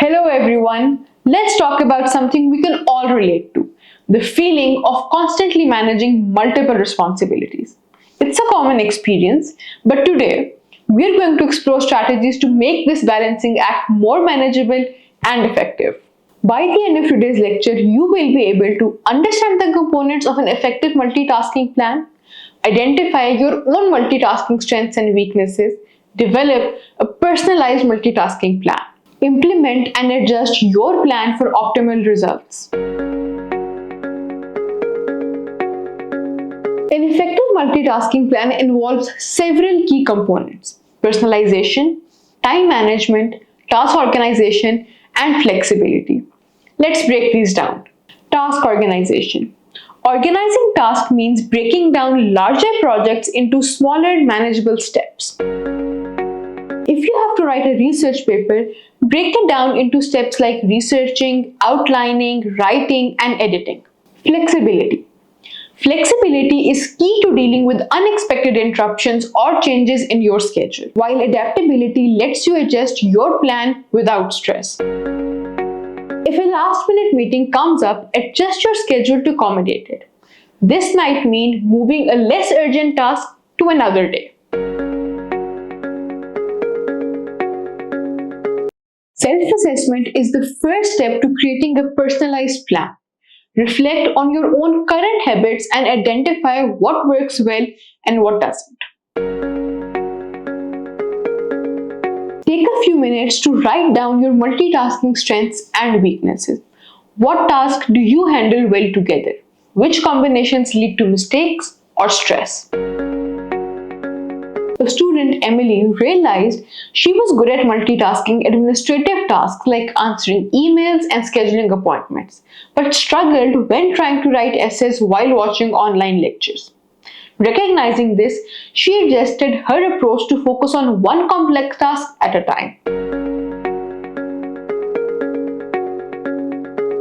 Hello everyone, let's talk about something we can all relate to, the feeling of constantly managing multiple responsibilities. It's a common experience, but today we're going to explore strategies to make this balancing act more manageable and effective. By the end of today's lecture, you will be able to understand the components of an effective multitasking plan, identify your own multitasking strengths and weaknesses, develop a personalized multitasking plan. Implement and adjust your plan for optimal results. An effective multitasking plan involves several key components: personalization, time management, task organization, and flexibility. Let's break these down. Task organization. Organizing tasks means breaking down larger projects into smaller, manageable steps. If you have to write a research paper, break it down into steps like researching, outlining, writing, and editing. Flexibility. Flexibility is key to dealing with unexpected interruptions or changes in your schedule, while adaptability lets you adjust your plan without stress. If a last-minute meeting comes up, adjust your schedule to accommodate it. This might mean moving a less urgent task to another day. Self-assessment is the first step to creating a personalized plan. Reflect on your own current habits and identify what works well and what doesn't. Take a few minutes to write down your multitasking strengths and weaknesses. What tasks do you handle well together? Which combinations lead to mistakes or stress? A student, Emily, realized she was good at multitasking administrative tasks like answering emails and scheduling appointments, but struggled when trying to write essays while watching online lectures. Recognizing this, she adjusted her approach to focus on one complex task at a time.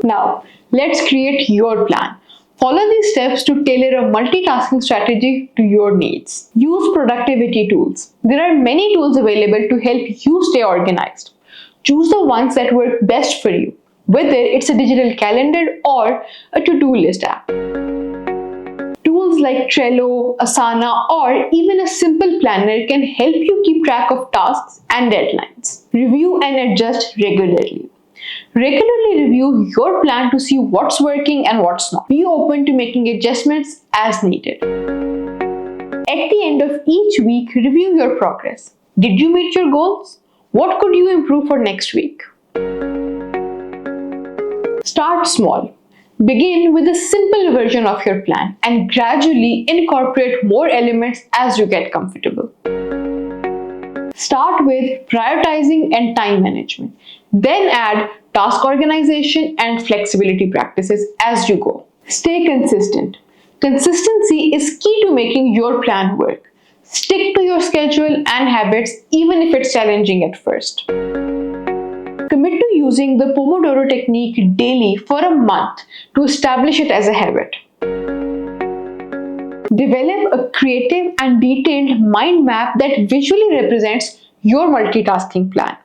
Now, let's create your plan. Follow these steps to tailor a multitasking strategy to your needs. Use productivity tools. There are many tools available to help you stay organized. Choose the ones that work best for you, whether it's a digital calendar or a to-do list app. Tools like Trello, Asana, or even a simple planner can help you keep track of tasks and deadlines. Review and adjust regularly. Regularly review your plan to see what's working and what's not. Be open to making adjustments as needed. At the end of each week, review your progress. Did you meet your goals? What could you improve for next week? Start small. Begin with a simple version of your plan and gradually incorporate more elements as you get comfortable. Start with prioritizing and time management. Then add task organization and flexibility practices as you go. Stay consistent. Consistency is key to making your plan work. Stick to your schedule and habits even if it's challenging at first. Commit to using the Pomodoro technique daily for a month to establish it as a habit. Develop a creative and detailed mind map that visually represents your multitasking plan.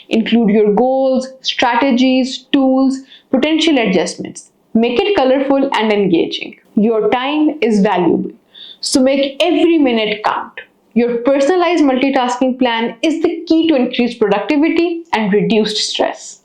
Include your goals, strategies, tools, potential adjustments. Make it colorful and engaging. Your time is valuable, so make every minute count. Your personalized multitasking plan is the key to increased productivity and reduced stress.